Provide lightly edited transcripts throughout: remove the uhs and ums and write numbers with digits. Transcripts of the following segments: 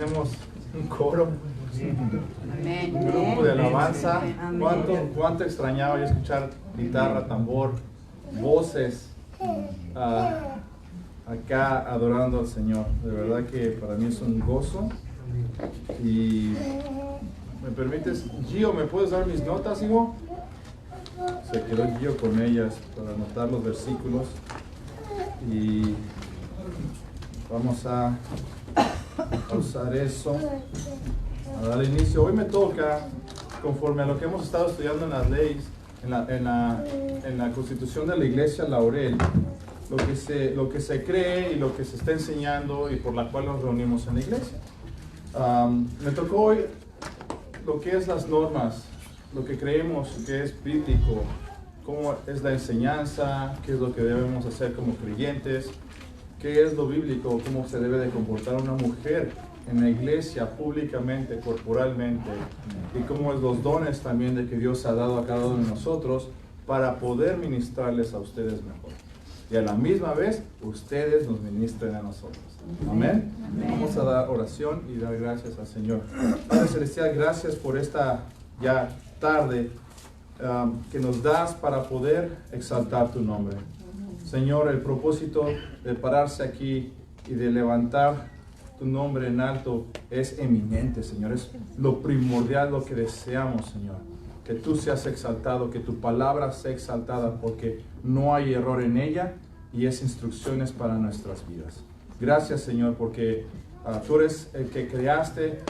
tenemos un coro, Amén. un grupo de alabanza. Amén. ¿Cuánto extrañaba yo escuchar guitarra, tambor, voces acá adorando al Señor? De verdad que para mí es un gozo. Y ¿me permites, Gio, me puedes dar mis notas, hijo? Se quedó Gio con ellas para anotar los versículos y vamos a usar eso, a dar inicio. Hoy me toca, conforme a lo que hemos estado estudiando en las leyes, en la Constitución de la Iglesia Laurel, lo que se cree y lo que se está enseñando y por la cual nos reunimos en la iglesia. Me tocó hoy lo que es las normas, lo que creemos que es bíblico, cómo es la enseñanza, qué es lo que debemos hacer como creyentes, qué es lo bíblico, cómo se debe de comportar una mujer en la iglesia públicamente, corporalmente, y cómo es los dones también de que Dios ha dado a cada uno de nosotros para poder ministrarles a ustedes mejor. Y a la misma vez, ustedes nos ministren a nosotros. Amén. Amén. Vamos a dar oración y dar gracias al Señor. Padre Celestial, gracias por esta ya tarde que nos das para poder exaltar tu nombre. Señor, el propósito de pararse aquí y de levantar tu nombre en alto es eminente, Señor. Es lo primordial, lo que deseamos, Señor. Que tú seas exaltado, que tu palabra sea exaltada, porque no hay error en ella y es instrucciones para nuestras vidas. Gracias, Señor, porque tú eres el que creaste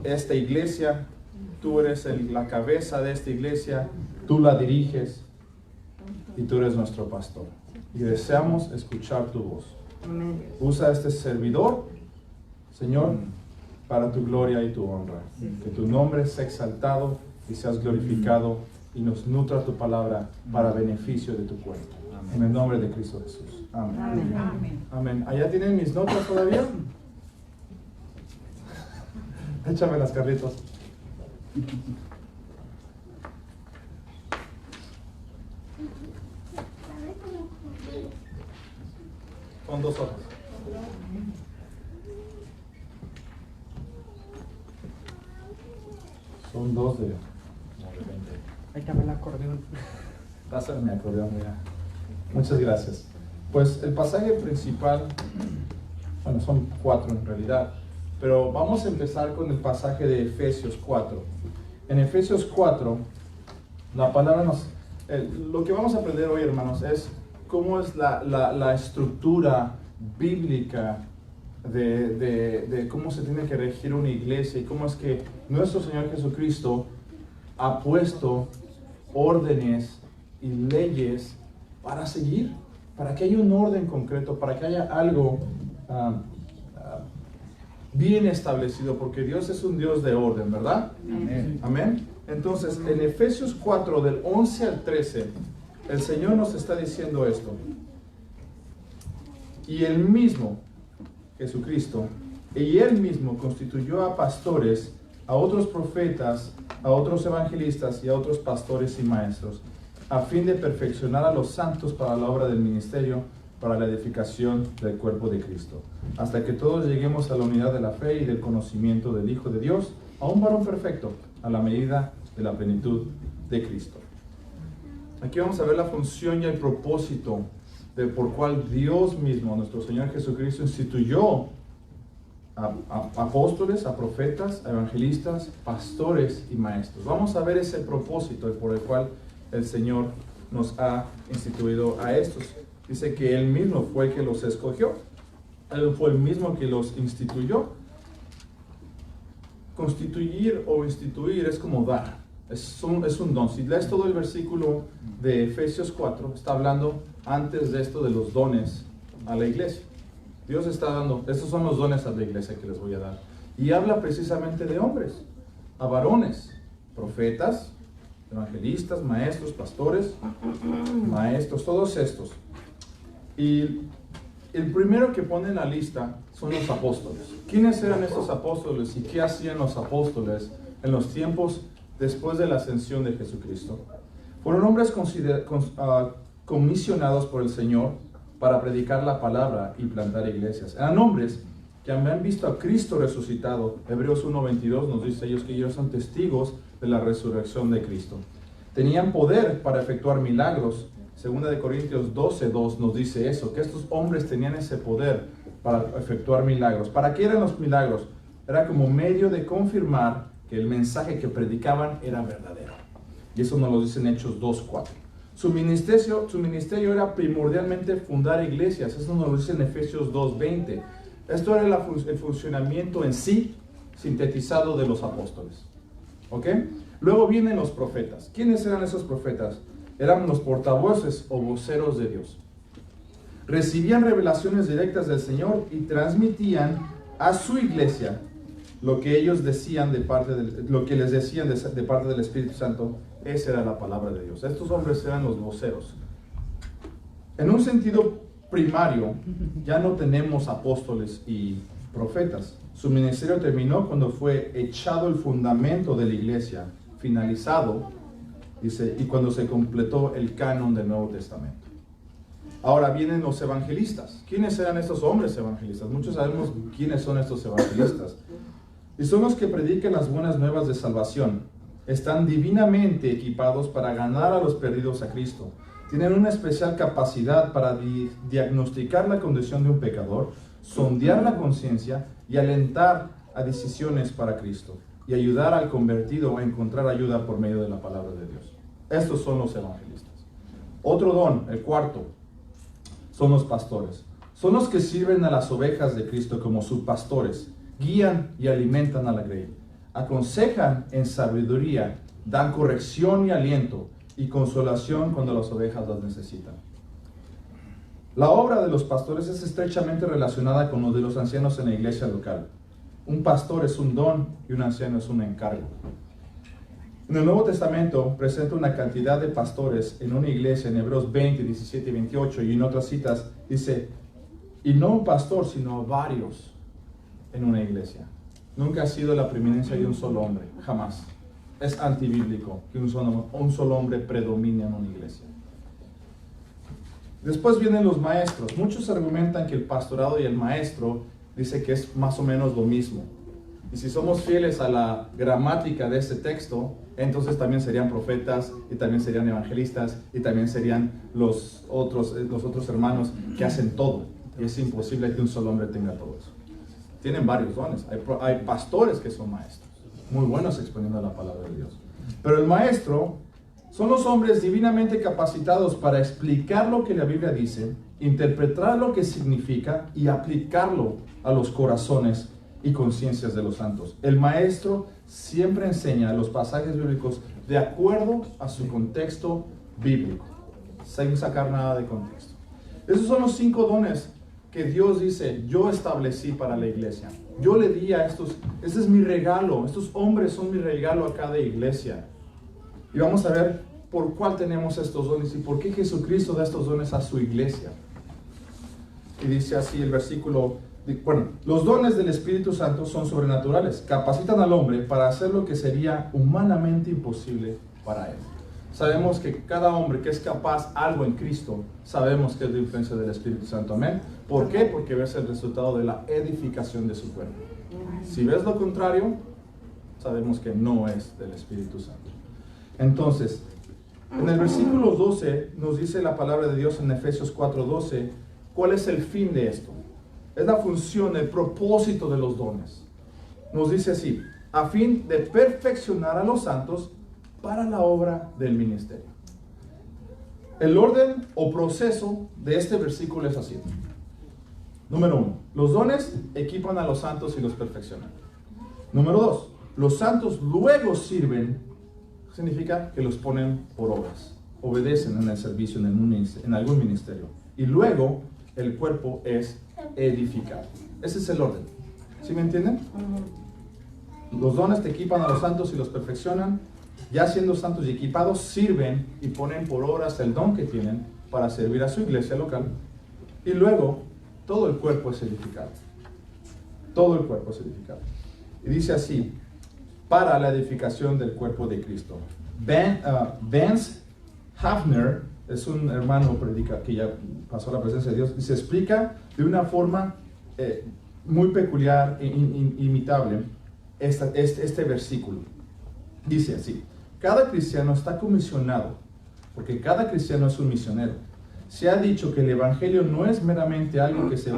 esta iglesia, tú eres la cabeza de esta iglesia, tú la diriges y tú eres nuestro pastor. Y deseamos escuchar tu voz. Usa este servidor, Señor, para tu gloria y tu honra. Que tu nombre sea exaltado y seas glorificado y nos nutra tu palabra para beneficio de tu cuerpo. En el nombre de Cristo Jesús. Amén. Amén. Amén. Amén. ¿Allá tienen mis notas todavía? Échamelas, Carlitos. Son 2 hojas. Son 2 de 20. Ahí estaba el acordeón. Pásame mi acordeón, mira. Muchas gracias. Pues el pasaje principal, bueno, son 4 en realidad, pero vamos a empezar con el pasaje de Efesios 4. En Efesios 4, la palabra lo que vamos a aprender hoy, hermanos, es cómo es la estructura bíblica de cómo se tiene que regir una iglesia y cómo es que nuestro Señor Jesucristo ha puesto órdenes y leyes para seguir, para que haya un orden concreto, para que haya algo bien establecido, porque Dios es un Dios de orden, ¿verdad? Amén. Amén. Entonces, en Efesios 4, del 11 al 13, el Señor nos está diciendo esto. Y Él mismo, Jesucristo, y Él mismo constituyó a pastores, a otros profetas, a otros evangelistas y a otros pastores y maestros, a fin de perfeccionar a los santos para la obra del ministerio, para la edificación del cuerpo de Cristo, hasta que todos lleguemos a la unidad de la fe y del conocimiento del Hijo de Dios, a un varón perfecto, a la medida de la plenitud de Cristo. Aquí vamos a ver la función y el propósito por cual Dios mismo, nuestro Señor Jesucristo, instituyó a apóstoles, a profetas, a evangelistas, pastores y maestros. Vamos a ver ese propósito por el cual el Señor nos ha instituido a estos. Dice que Él mismo fue el que los escogió. Él fue el mismo que los instituyó. Constituir o instituir es como dar. Es un don. Si lees todo el versículo de Efesios 4, está hablando antes de esto de los dones a la iglesia. Dios está dando, estos son los dones a la iglesia que les voy a dar. Y habla precisamente de hombres, a varones, profetas, evangelistas, maestros, pastores, maestros, todos estos. Y el primero que pone en la lista son los apóstoles. ¿Quiénes eran estos apóstoles y qué hacían los apóstoles en los tiempos después de la ascensión de Jesucristo? Fueron hombres comisionados por el Señor para predicar la palabra y plantar iglesias. Eran hombres que han visto a Cristo resucitado. Hebreos 1:22 nos dice que ellos son testigos de la resurrección de Cristo. Tenían poder para efectuar milagros. 2 Corintios 12:2 nos dice eso, que estos hombres tenían ese poder para efectuar milagros. ¿Para qué eran los milagros? Era como medio de confirmar que el mensaje que predicaban era verdadero. Y eso nos lo dice en Hechos 2:4. Su ministerio era primordialmente fundar iglesias. Eso nos lo dice en Efesios 2:20. Esto era el funcionamiento en sí sintetizado de los apóstoles. ¿Ok? Luego vienen los profetas. ¿Quiénes eran esos profetas? Eran los portavoces o voceros de Dios. Recibían revelaciones directas del Señor y transmitían a su iglesia lo que ellos decían lo que les decían de parte del Espíritu Santo. Esa era la palabra de Dios. Estos hombres eran los voceros. En un sentido primario, ya no tenemos apóstoles y profetas. Su ministerio terminó cuando fue echado el fundamento de la iglesia, finalizado, dice, y cuando se completó el canon del Nuevo Testamento. Ahora vienen los evangelistas. ¿Quiénes eran estos hombres evangelistas? Muchos sabemos quiénes son estos evangelistas. Y son los que predican las buenas nuevas de salvación. Están divinamente equipados para ganar a los perdidos a Cristo. Tienen una especial capacidad para diagnosticar la condición de un pecador, sondear la conciencia y alentar a decisiones para Cristo, y ayudar al convertido a encontrar ayuda por medio de la palabra de Dios. Estos son los evangelistas. Otro don, el cuarto, son los pastores. Son los que sirven a las ovejas de Cristo como subpastores, guían y alimentan a la grey, aconsejan en sabiduría, dan corrección y aliento y consolación cuando las ovejas las necesitan. La obra de los pastores es estrechamente relacionada con lo de los ancianos en la iglesia local. Un pastor es un don y un anciano es un encargo. En el Nuevo Testamento presenta una cantidad de pastores en una iglesia en Hebreos 20, 17 y 28, y en otras citas dice, y no un pastor, sino varios en una iglesia. Nunca ha sido la preeminencia de un solo hombre, jamás. Es antibíblico que un solo hombre predomine en una iglesia. Después vienen los maestros. Muchos argumentan que el pastorado y el maestro dice que es más o menos lo mismo. Y si somos fieles a la gramática de este texto, entonces también serían profetas, y también serían evangelistas, y también serían los otros hermanos que hacen todo. Y es imposible que un solo hombre tenga todo eso. Tienen varios dones. Hay pastores que son maestros, muy buenos exponiendo la palabra de Dios. Pero el maestro son los hombres divinamente capacitados para explicar lo que la Biblia dice, interpretar lo que significa y aplicarlo a los corazones y conciencias de los santos. El maestro siempre enseña los pasajes bíblicos de acuerdo a su contexto bíblico, sin sacar nada de contexto. Esos son los 5 dones que Dios dice, yo establecí para la iglesia. Yo le di a estos, este es mi regalo, estos hombres son mi regalo a cada iglesia. Y vamos a ver por cuál tenemos estos dones y por qué Jesucristo da estos dones a su iglesia. Y dice así el versículo, bueno, los dones del Espíritu Santo son sobrenaturales, capacitan al hombre para hacer lo que sería humanamente imposible para él. Sabemos que cada hombre que es capaz algo en Cristo, sabemos que es de influencia del Espíritu Santo, amén. ¿Por qué? Porque ves el resultado de la edificación de su cuerpo. Si ves lo contrario, sabemos que no es del Espíritu Santo. Entonces, en el versículo 12 nos dice la palabra de Dios en Efesios 4:12, ¿cuál es el fin de esto? Es la función, el propósito de los dones. Nos dice así, a fin de perfeccionar a los santos para la obra del ministerio. El orden o proceso de este versículo es así. Número 1, los dones equipan a los santos y los perfeccionan. Número 2, los santos luego sirven, significa que los ponen por obras, obedecen en el servicio, en algún ministerio. Y luego el cuerpo es edificado. Ese es el orden. ¿Sí me entienden? Los dones te equipan a los santos y los perfeccionan. Ya siendo santos y equipados, sirven y ponen por obras el don que tienen para servir a su iglesia local. Y luego, todo el cuerpo es edificado. Todo el cuerpo es edificado. Y dice así, para la edificación del cuerpo de Cristo. Vance Hafner es un hermano predica que ya pasó a la presencia de Dios y se explica de una forma muy peculiar e imitable este versículo. Dice así: cada cristiano está comisionado, porque cada cristiano es un misionero. Se ha dicho que el evangelio no es meramente algo que se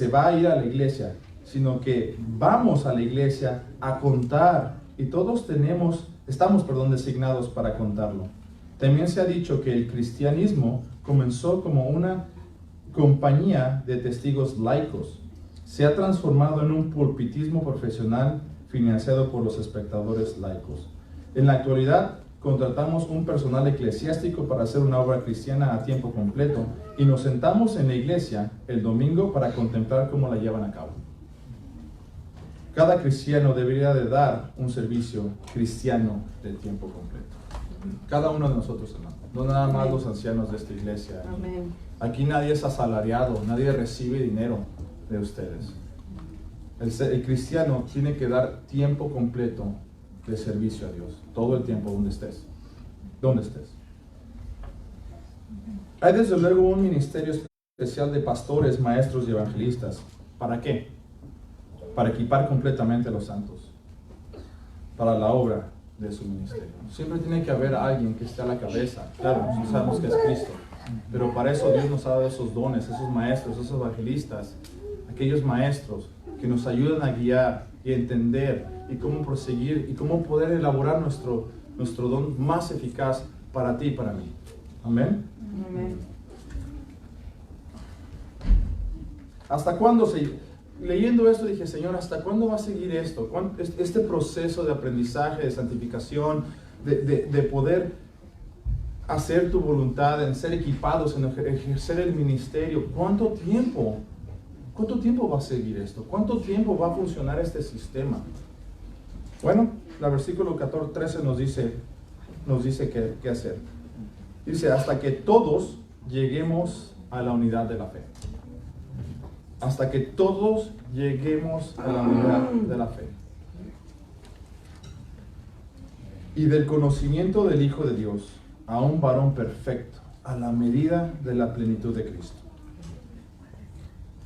va a ir a la iglesia, sino que vamos a la iglesia a contar, y todos estamos designados para contarlo. También se ha dicho que el cristianismo comenzó como una compañía de testigos laicos. Se ha transformado en un pulpitismo profesional financiado por los espectadores laicos. En la actualidad, contratamos un personal eclesiástico para hacer una obra cristiana a tiempo completo y nos sentamos en la iglesia el domingo para contemplar cómo la llevan a cabo. Cada cristiano debería de dar un servicio cristiano de tiempo completo. Cada uno de nosotros, hermano. No nada más los ancianos de esta iglesia. Amén. Aquí nadie es asalariado, nadie recibe dinero de ustedes. El cristiano tiene que dar tiempo completo de servicio a Dios, todo el tiempo, donde estés. Hay desde luego un ministerio especial de pastores, maestros y evangelistas. ¿Para qué? Para equipar completamente a los santos, para la obra de su ministerio. Siempre tiene que haber alguien que esté a la cabeza. Claro, nosotros sabemos que es Cristo, pero para eso Dios nos ha dado esos dones, esos maestros, esos evangelistas, aquellos maestros que nos ayudan a guiar y a entender y cómo proseguir y cómo poder elaborar nuestro don más eficaz para ti y para mí. Amén. Amén. ¿Hasta cuándo leyendo esto dije, Señor, ¿hasta cuándo va a seguir esto? Este proceso de aprendizaje, de santificación, de poder hacer tu voluntad, en ser equipados, en ejercer el ministerio. ¿Cuánto tiempo va a seguir esto? ¿Cuánto tiempo va a funcionar este sistema? Bueno, el versículo 13 nos dice qué hacer. Dice, hasta que todos lleguemos a la unidad de la fe. Hasta que todos lleguemos a la unidad de la fe. Y del conocimiento del Hijo de Dios, a un varón perfecto, a la medida de la plenitud de Cristo.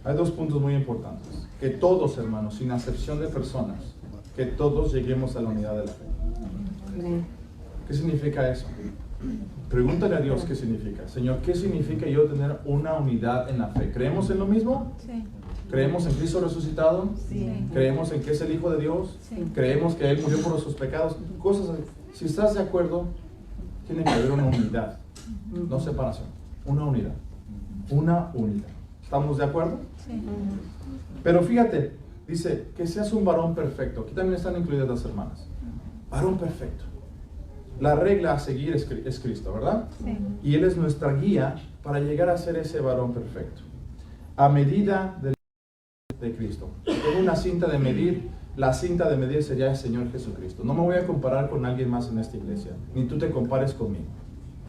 Hay dos puntos muy importantes. Que todos, hermanos, sin acepción de personas, que todos lleguemos a la unidad de la fe. ¿Qué significa eso? Pregúntale a Dios qué significa. Señor, ¿qué significa yo tener una unidad en la fe? ¿Creemos en lo mismo? Sí. ¿Creemos en Cristo resucitado? Sí. ¿Creemos en que es el Hijo de Dios? Sí. ¿Creemos que Él murió por nuestros pecados? Cosas así. Si estás de acuerdo, tiene que haber una unidad, no separación. Una unidad. Una unidad. ¿Estamos de acuerdo? Sí. Pero fíjate, dice que seas un varón perfecto. Aquí también están incluidas las hermanas. Varón perfecto. La regla a seguir es Cristo, ¿verdad? Sí. Y Él es nuestra guía para llegar a ser ese varón perfecto. A medida de Cristo. Tengo una cinta de medir. La cinta de medir sería el Señor Jesucristo. No me voy a comparar con alguien más en esta iglesia. Ni tú te compares conmigo.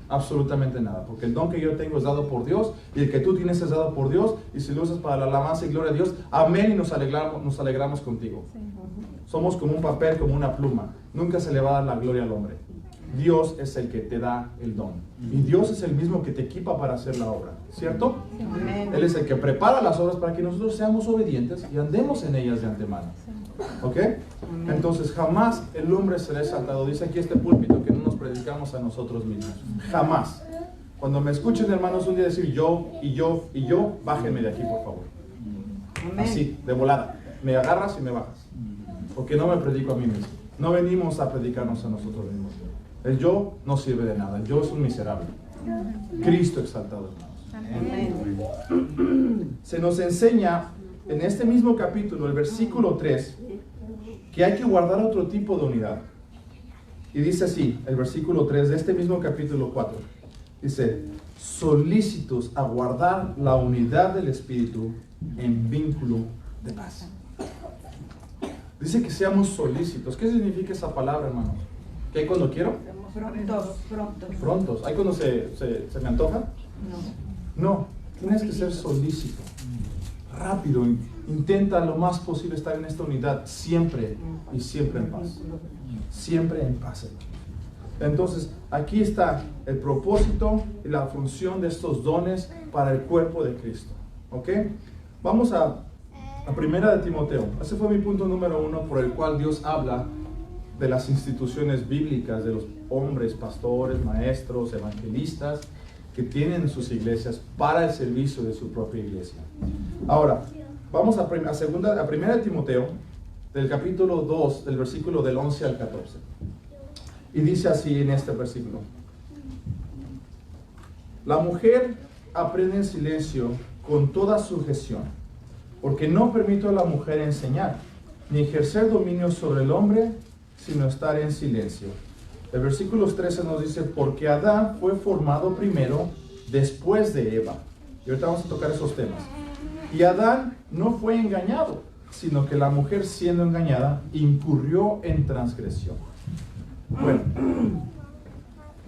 Absolutamente nada. Porque el don que yo tengo es dado por Dios. Y el que tú tienes es dado por Dios. Y si lo usas para la alabanza y gloria de Dios, amén, y nos alegramos contigo. Sí. Somos como un papel, como una pluma. Nunca se le va a dar la gloria al hombre. Dios es el que te da el don. Y Dios es el mismo que te equipa para hacer la obra. ¿Cierto? Amén. Él es el que prepara las obras para que nosotros seamos obedientes y andemos en ellas de antemano. ¿Ok? Entonces jamás el hombre será exaltado. Dice aquí este púlpito que no nos predicamos a nosotros mismos. Jamás. Cuando me escuchen, hermanos, un día decir yo, bájenme de aquí, por favor. Amén. Así, de volada. Me agarras y me bajas. Porque no me predico a mí mismo. No venimos a predicarnos a nosotros mismos. El yo no sirve de nada. El yo es un miserable. Cristo exaltado, hermanos. Amén. Se nos enseña en este mismo capítulo, el versículo 3, que hay que guardar otro tipo de unidad. Y dice así, el versículo 3 de este mismo capítulo 4. Dice, solícitos a guardar la unidad del Espíritu en vínculo de paz. Dice que seamos solícitos. ¿Qué significa esa palabra, hermanos? ¿Qué hay cuando quiero? Prontos. Prontos. ¿Hay cuando se me antoja? No, tienes que ser solícito. Rápido. Intenta lo más posible estar en esta unidad siempre y siempre en paz. Siempre en paz, hermanos. Entonces, aquí está el propósito y la función de estos dones para el cuerpo de Cristo. ¿Ok? Vamos a La primera de Timoteo. Ese fue mi punto número 1 por el cual Dios habla de las instituciones bíblicas, de los hombres, pastores, maestros, evangelistas, que tienen sus iglesias para el servicio de su propia iglesia. Ahora, vamos a primera de Timoteo, del capítulo 2, del versículo del 11 al 14. Y dice así en este versículo: la mujer aprende en silencio con toda sujeción, porque no permito a la mujer enseñar, ni ejercer dominio sobre el hombre, sino estar en silencio. El versículo 13 nos dice: porque Adán fue formado primero, después de Eva. Y ahorita vamos a tocar esos temas. Y Adán no fue engañado, sino que la mujer, siendo engañada, incurrió en transgresión. Bueno,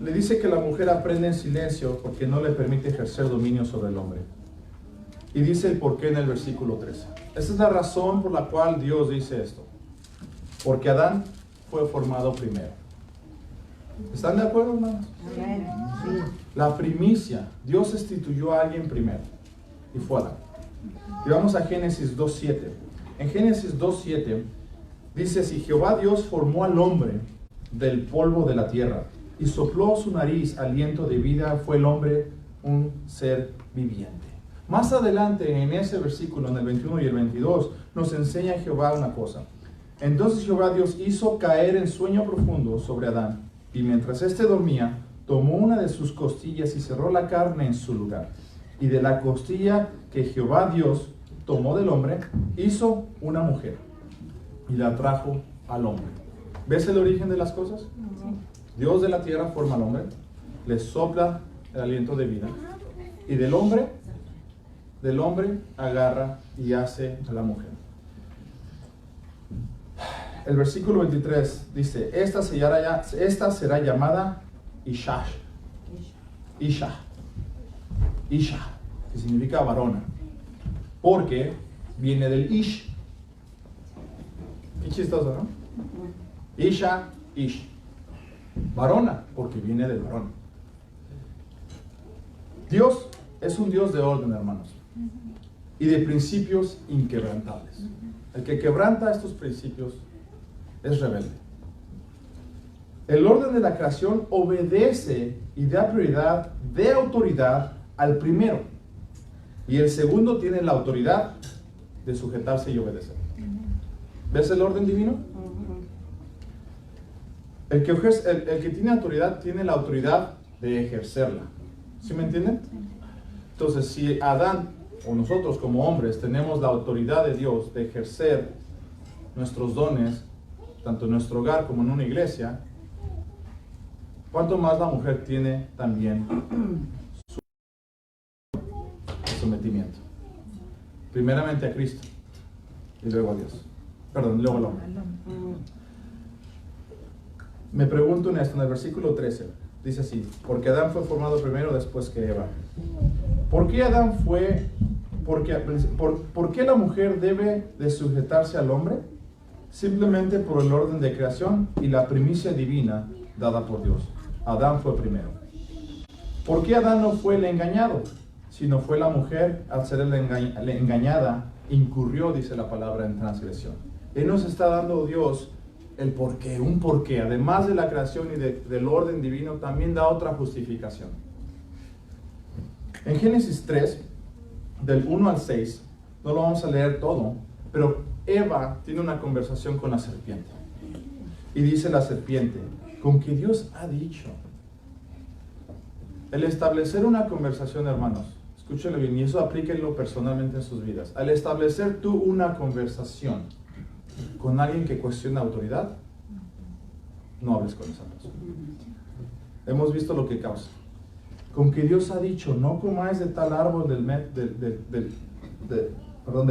le dice que la mujer aprende en silencio porque no le permite ejercer dominio sobre el hombre. Y dice el porqué en el versículo 13. Esa es la razón por la cual Dios dice esto. Porque Adán fue formado primero. ¿Están de acuerdo, hermanos? Amén. Sí. La primicia. Dios instituyó a alguien primero. Y fue Adán. Y vamos a Génesis 2.7. En Génesis 2.7 dice: si Jehová Dios formó al hombre del polvo de la tierra y sopló su nariz aliento de vida, fue el hombre un ser viviente. Más adelante en ese versículo, en el 21 y el 22, nos enseña Jehová una cosa. Entonces Jehová Dios hizo caer en sueño profundo sobre Adán, y mientras éste dormía, tomó una de sus costillas y cerró la carne en su lugar. Y de la costilla que Jehová Dios tomó del hombre, hizo una mujer, y la trajo al hombre. ¿Ves el origen de las cosas? Dios de la tierra forma al hombre, le sopla el aliento de vida, y del hombre agarra y hace a la mujer. El versículo 23 dice: esta será llamada Isha, que significa varona, porque viene del Ish. Qué chistoso, ¿no? Isha, Ish. Varona, porque viene del varón. Dios es un Dios de orden, hermanos, y de principios inquebrantables. El que quebranta estos principios es rebelde. El orden de la creación obedece y da prioridad de autoridad al primero, y el segundo tiene la autoridad de sujetarse y obedecer. ¿Ves el orden divino? El que tiene autoridad tiene la autoridad de ejercerla. ¿Sí me entienden? Entonces, si Adán o nosotros como hombres tenemos la autoridad de Dios de ejercer nuestros dones, tanto en nuestro hogar como en una iglesia, ¿cuánto más la mujer tiene también su sometimiento? Primeramente a Cristo y luego a Dios. Perdón, luego al hombre. Me pregunto en esto, en el versículo 13, dice así: porque Adán fue formado primero, después que Eva. ¿Por qué Adán fue? ¿Por qué la mujer debe de sujetarse al hombre? Simplemente por el orden de creación y la primicia divina dada por Dios. Adán fue primero. ¿Por qué Adán no fue el engañado? Sino fue la mujer, al ser la engañada, incurrió, dice la palabra, en transgresión. Él nos está dando Dios el porqué, un porqué. Además de la creación y del orden divino, también da otra justificación. En Génesis 3, del 1 al 6, no lo vamos a leer todo, pero Eva tiene una conversación con la serpiente. Y dice la serpiente: con que Dios ha dicho. El establecer una conversación, hermanos, escúchenlo bien, y eso aplíquenlo personalmente en sus vidas. Al establecer tú una conversación con alguien que cuestiona autoridad, no hables con esa persona. Hemos visto lo que causa. Con que Dios ha dicho: no comáis de tal árbol del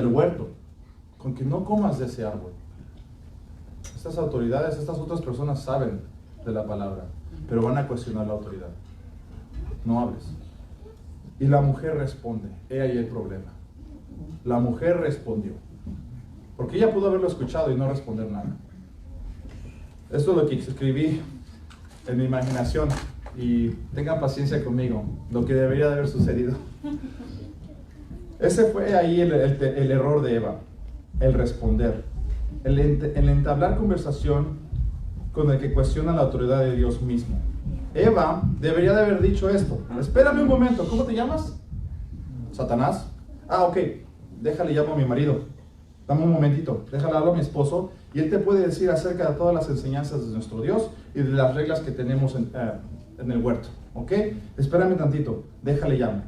huerto. Con que no comas de ese árbol. Estas autoridades, estas otras personas saben de la palabra, pero van a cuestionar la autoridad. No hables. Y la mujer responde. He ahí el problema. La mujer respondió. Porque ella pudo haberlo escuchado y no responder nada. Esto es lo que escribí en mi imaginación. Y tengan paciencia conmigo, lo que debería de haber sucedido. Ese fue ahí el error de Eva. el responder, el entablar conversación con el que cuestiona la autoridad de Dios mismo. Eva debería de haber dicho esto: espérame un momento, ¿cómo te llamas? Satanás. Ah, ok, déjale, llamo a mi marido. Dame un momentito, déjale hablar a mi esposo y él te puede decir acerca de todas las enseñanzas de nuestro Dios y de las reglas que tenemos en el huerto. ¿Ok? Espérame tantito, déjale llamo.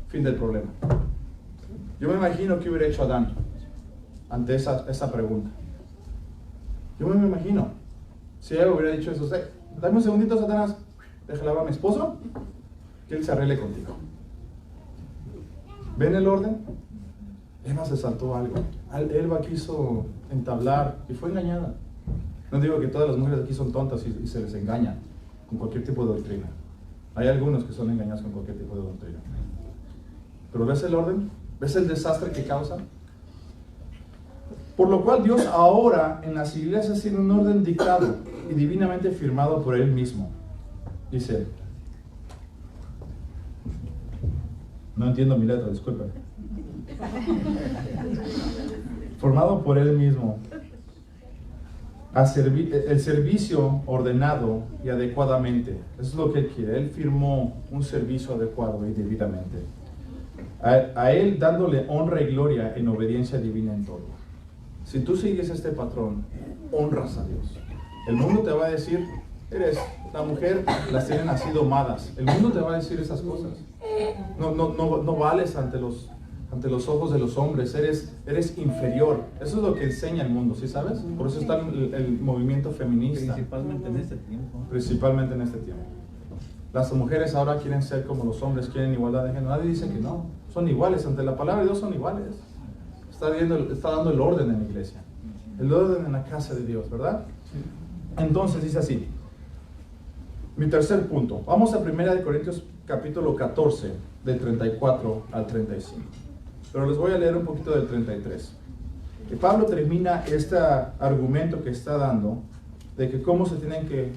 Fin del problema. Yo me imagino que hubiera hecho Adán ante esa pregunta. Yo me imagino. Si ella hubiera dicho eso: dame un segundito, Satanás, déjale hablar a mi esposo, que él se arregle contigo. ¿Ven el orden? Eva se saltó algo. Eva quiso entablar y fue engañada. No digo que todas las mujeres aquí son tontas y se les engaña con cualquier tipo de doctrina. Hay algunos que son engañados con cualquier tipo de doctrina. Pero ¿ves el orden? ¿Ves el desastre que causa? Por lo cual Dios ahora en las iglesias tiene un orden dictado y divinamente firmado por Él mismo. Dice, no entiendo mi letra, disculpen. Formado por Él mismo. El servicio ordenado y adecuadamente. Eso es lo que Él quiere. Él firmó un servicio adecuado y debidamente. A Él dándole honra y gloria en obediencia divina en todo. Si tú sigues este patrón, honras a Dios. El mundo te va a decir, eres la mujer, las tienen así domadas. El mundo te va a decir esas cosas. No vales ante los ojos de los hombres, eres inferior. Eso es lo que enseña el mundo, ¿sí sabes? Por eso está el movimiento feminista. Principalmente en este tiempo. Principalmente en este tiempo. Las mujeres ahora quieren ser como los hombres, quieren igualdad de género. Nadie dice que no, son iguales, ante la palabra de Dios son iguales. Está dando el orden en la iglesia, el orden en la casa de Dios, ¿verdad? Entonces dice así, mi tercer punto, vamos a 1 Corintios capítulo 14, del 34 al 35. Pero les voy a leer un poquito del 33. Y Pablo termina este argumento que está dando de que cómo se tienen que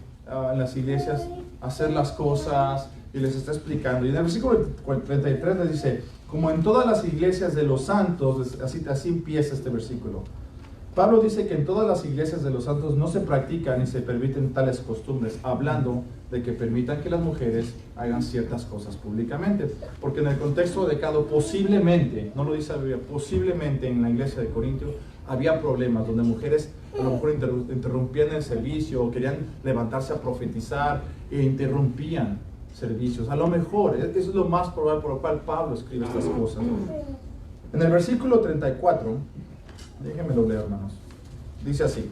en las iglesias hacer las cosas y les está explicando. Y en el versículo 33 les dice, como en todas las iglesias de los santos, así empieza este versículo. Pablo dice que en todas las iglesias de los santos no se practican ni se permiten tales costumbres, hablando de que permitan que las mujeres hagan ciertas cosas públicamente. Porque en el contexto de Cado, posiblemente, no lo dice la Biblia, posiblemente en la iglesia de Corintios había problemas donde mujeres a lo mejor interrumpían el servicio o querían levantarse a profetizar e interrumpían servicios. A lo mejor, eso es lo más probable por lo cual Pablo escribe estas cosas. En el versículo 34, déjenmelo leer, hermanos. Dice así: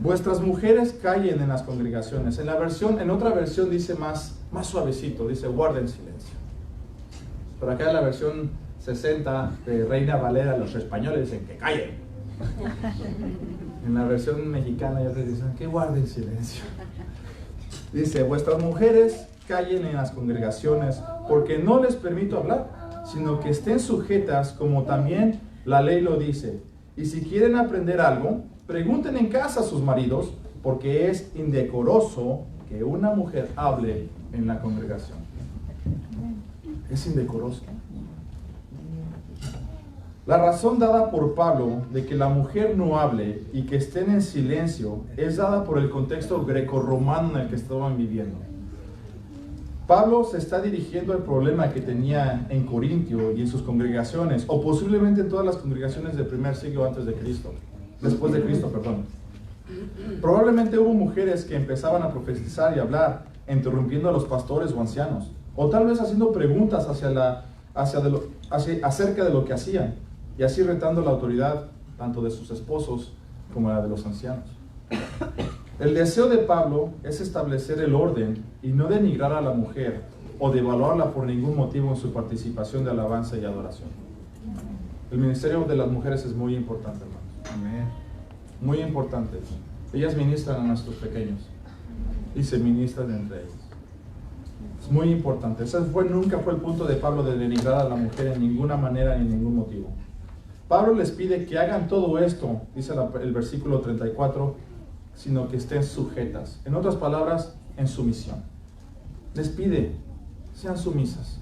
vuestras mujeres callen en las congregaciones. En otra versión dice más suavecito, dice guarden silencio. Pero acá en la versión 60 de Reina Valera, los españoles dicen que callen. En la versión mexicana ya te dicen que guarden silencio. Dice, vuestras mujeres callen en las congregaciones, porque no les permito hablar, sino que estén sujetas como también la ley lo dice. Y si quieren aprender algo, pregunten en casa a sus maridos, porque es indecoroso que una mujer hable en la congregación. Es indecoroso. La razón dada por Pablo de que la mujer no hable y que estén en silencio es dada por el contexto grecorromano en el que estaban viviendo. Pablo se está dirigiendo al problema que tenía en Corintio y en sus congregaciones, o posiblemente en todas las congregaciones del primer siglo después de Cristo, perdón. Probablemente hubo mujeres que empezaban a profetizar y hablar, interrumpiendo a los pastores o ancianos, o tal vez haciendo preguntas acerca de lo que hacían, y así retando la autoridad tanto de sus esposos como la de los ancianos. El deseo de Pablo es establecer el orden y no denigrar a la mujer o devaluarla por ningún motivo en su participación de alabanza y adoración. El ministerio de las mujeres es muy importante, hermanos. Amén. Muy importante. Ellas ministran a nuestros pequeños y se ministran entre ellos. Es muy importante. Ese nunca fue el punto de Pablo de denigrar a la mujer en ninguna manera ni en ningún motivo. Pablo les pide que hagan todo esto, dice el versículo 34, sino que estén sujetas. En otras palabras, en sumisión. Les pide, sean sumisas.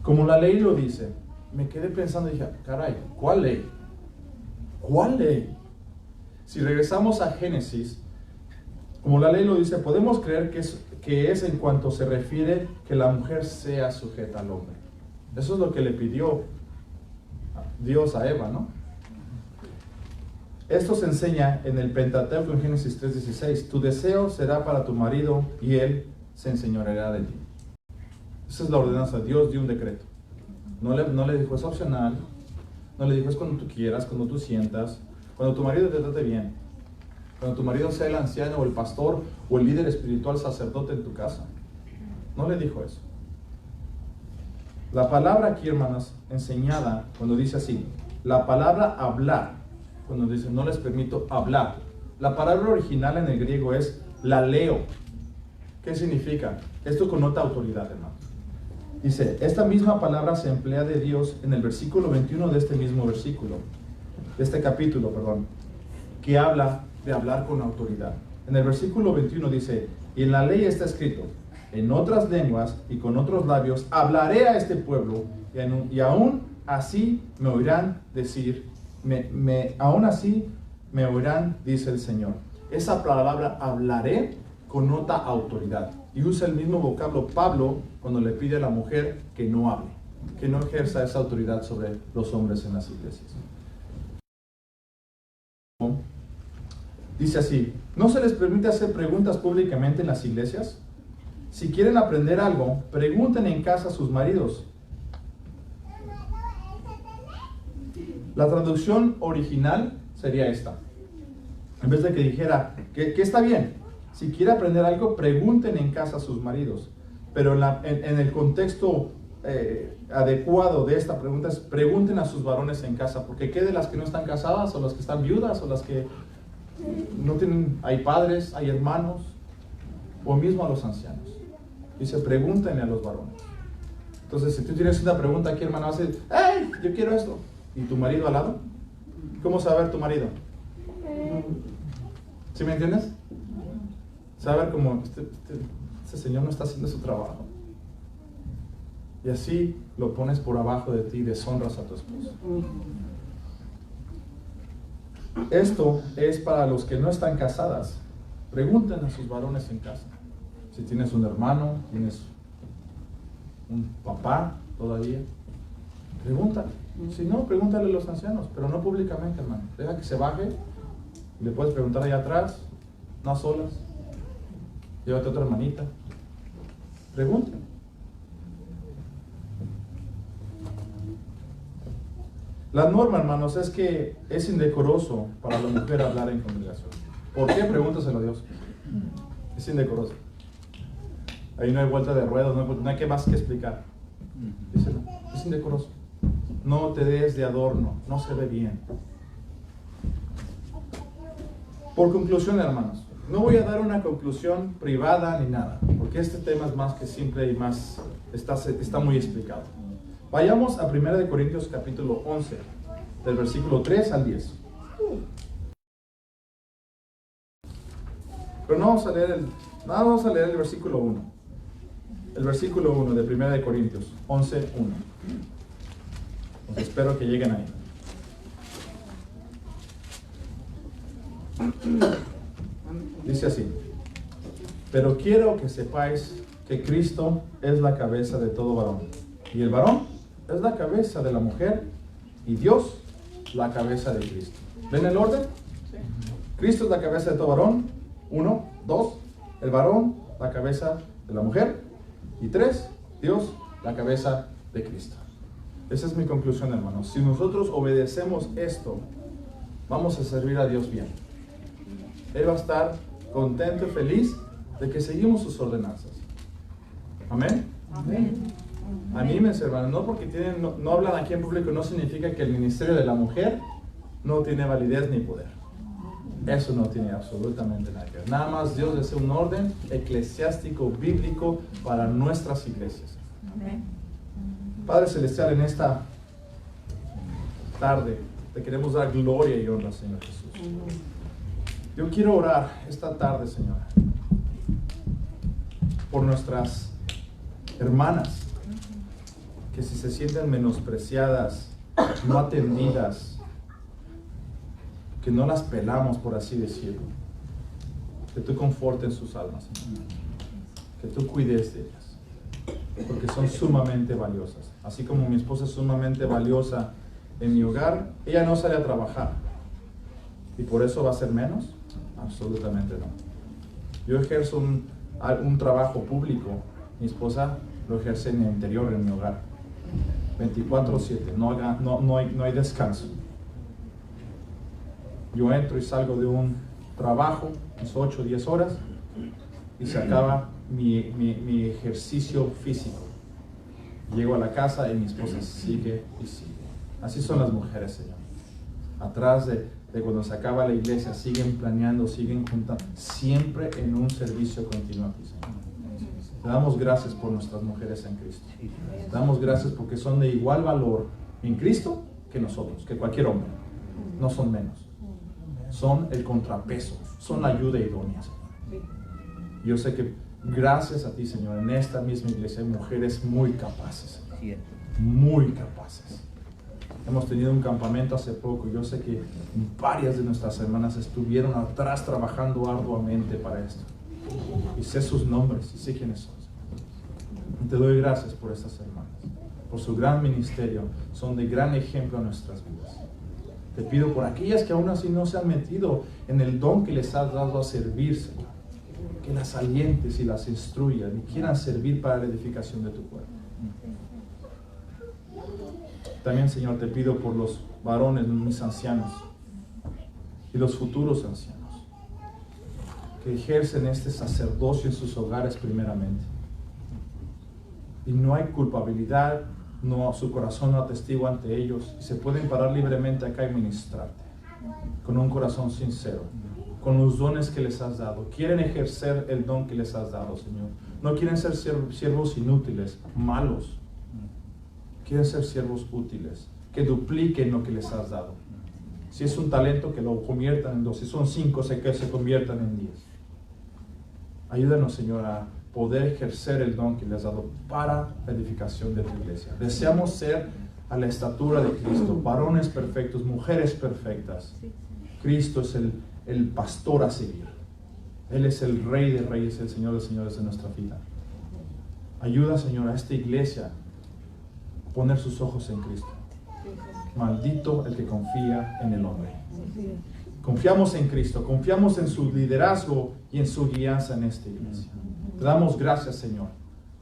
Como la ley lo dice. me quedé pensando y dije, caray, ¿cuál ley? ¿Cuál ley? Si regresamos a Génesis, como la ley lo dice, podemos creer que es en cuanto se refiere que la mujer sea sujeta al hombre. Eso es lo que le pidió Dios a Eva, ¿no? Esto se enseña en el Pentateuco en Génesis 3:16. Tu deseo será para tu marido y él se enseñoreará de ti. Esa es la ordenanza. Dios dio un decreto. No le dijo es opcional. No le dijo es cuando tú quieras, cuando tú sientas. Cuando tu marido te trate bien. Cuando tu marido sea el anciano o el pastor o el líder espiritual sacerdote en tu casa. No le dijo eso. La palabra aquí, hermanas, enseñada, cuando dice así, la palabra hablar, cuando dice no les permito hablar, la palabra original en el griego es laleo. ¿Qué significa? Esto connota autoridad, hermano. Dice, esta misma palabra se emplea de Dios en el versículo 21 de este mismo versículo, de este capítulo, perdón, que habla de hablar con autoridad. En el versículo 21 dice, y en la ley está escrito, en otras lenguas y con otros labios hablaré a este pueblo, y aún así me oirán decir, aún así me oirán, dice el Señor. Esa palabra hablaré connota autoridad. Y usa el mismo vocablo Pablo cuando le pide a la mujer que no hable, que no ejerza esa autoridad sobre los hombres en las iglesias. Dice así, ¿no se les permite hacer preguntas públicamente en las iglesias? Si quieren aprender algo, pregunten en casa a sus maridos. La traducción original sería esta. En vez de que dijera que está bien, si quiere aprender algo, pregunten en casa a sus maridos. Pero en el contexto adecuado de esta pregunta es pregunten a sus varones en casa. Porque ¿qué de las que no están casadas o las que están viudas o las que no tienen, hay padres, hay hermanos o mismo a los ancianos? Dice, pregúntenle a los varones. Entonces, si tú tienes una pregunta aquí, hermano, vas a decir, ¡hey! Yo quiero esto. ¿Y tu marido al lado? ¿Cómo saber tu marido? ¿Sí me entiendes? Saber como este señor no está haciendo su trabajo. Y así lo pones por abajo de ti y deshonras a tu esposo. Esto es para los que no están casadas. Pregunten a sus varones en casa. Si tienes un hermano, tienes un papá todavía, pregúntale. Si no, pregúntale a los ancianos, pero no públicamente, hermano. Deja que se baje y le puedes preguntar allá atrás, no a solas. Llévate a otra hermanita. Pregunten. La norma, hermanos, es que es indecoroso para la mujer hablar en congregación. ¿Por qué? Pregúntaselo a Dios. Es indecoroso. Ahí no hay vuelta de ruedas, no hay que más que explicar. Díselo. Es indecoroso. No te des de adorno, no se ve bien. Por conclusión, hermanos, no voy a dar una conclusión privada ni nada, porque este tema es más que simple y más está muy explicado. Vayamos a 1 Corintios capítulo 11, del versículo 3 al 10. Pero no vamos a leer el versículo 1. El versículo 1 de 1 Corintios 11, 1. Pues espero que lleguen ahí. Dice así: pero quiero que sepáis que Cristo es la cabeza de todo varón, y el varón es la cabeza de la mujer, y Dios la cabeza de Cristo. ¿Ven el orden? Cristo es la cabeza de todo varón. 1, 2, el varón la cabeza de la mujer, y 3, Dios la cabeza de Cristo. Esa es mi conclusión, hermanos. Si nosotros obedecemos esto, vamos a servir a Dios bien. Él va a estar contento y feliz de que seguimos sus ordenanzas. Amén. Amén. Anímense, hermanos. No porque no hablan aquí en público no significa que el ministerio de la mujer no tiene validez ni poder. Eso no tiene absolutamente nada que ver. Nada más Dios desea un orden eclesiástico, bíblico para nuestras iglesias. Amén. Padre Celestial, en esta tarde te queremos dar gloria y honra, Señor Jesús. Yo quiero orar esta tarde, Señor, por nuestras hermanas que si se sienten menospreciadas, no atendidas, que no las pelamos, por así decirlo, que tú confortes sus almas, Señor. Que tú cuides de ellas, porque son sumamente valiosas. Así como mi esposa es sumamente valiosa en mi hogar, ella no sale a trabajar. ¿Y por eso va a ser menos? Absolutamente no. Yo ejerzo un trabajo público, mi esposa lo ejerce en el interior, en mi hogar. 24/7, no hay descanso. Yo entro y salgo de un trabajo, mis 8 o 10 horas, y se acaba mi ejercicio físico. Llego a la casa y mi esposa sigue y sigue. Así son las mujeres, Señor. Atrás de cuando se acaba la iglesia, siguen planeando, siguen juntando, siempre en un servicio continuo aquí, Señor. Te damos gracias por nuestras mujeres en Cristo. Te damos gracias porque son de igual valor en Cristo que nosotros, que cualquier hombre. No son menos. Son el contrapeso, son la ayuda idónea, Señor. Yo sé que gracias a ti, Señor, en esta misma iglesia hay mujeres muy capaces, Señor. Muy capaces. Hemos tenido un campamento hace poco. Yo sé que varias de nuestras hermanas estuvieron atrás trabajando arduamente para esto. Y sé sus nombres y sé quiénes son. Y te doy gracias por estas hermanas, por su gran ministerio. Son de gran ejemplo a nuestras vidas. Te pido por aquellas que aún así no se han metido en el don que les has dado a servir, Señor, que las alientes y las instruyas y quieran servir para la edificación de tu cuerpo. También, Señor, te pido por los varones, mis ancianos y los futuros ancianos que ejercen este sacerdocio en sus hogares primeramente. Y no hay culpabilidad, no, su corazón no atestigua ante ellos y se pueden parar libremente acá y ministrarte con un corazón sincero, con los dones que les has dado. Quieren ejercer el don que les has dado, Señor. No quieren ser siervos inútiles, malos. Quieren ser siervos útiles, que dupliquen lo que les has dado. Si es un talento, que lo conviertan en 2. Si son 5, que se conviertan en 10. Ayúdanos, Señor, a poder ejercer el don que les has dado para la edificación de tu iglesia. Deseamos ser a la estatura de Cristo, varones perfectos, mujeres perfectas. Cristo es el pastor a seguir. Él es el Rey de Reyes, el Señor de Señores de nuestra vida. Ayuda, Señor, a esta iglesia a poner sus ojos en Cristo. Maldito el que confía en el hombre. Confiamos en Cristo, confiamos en su liderazgo y en su guianza en esta iglesia. Te damos gracias, Señor.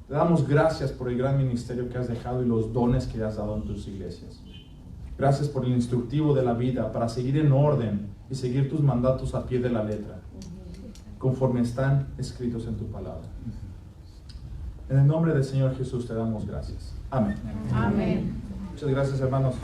Te damos gracias por el gran ministerio que has dejado y los dones que has dado en tus iglesias. Gracias por el instructivo de la vida para seguir en orden y seguir tus mandatos a pie de la letra, conforme están escritos en tu palabra. En el nombre del Señor Jesús te damos gracias. Amén. Amén. Muchas gracias, hermanos.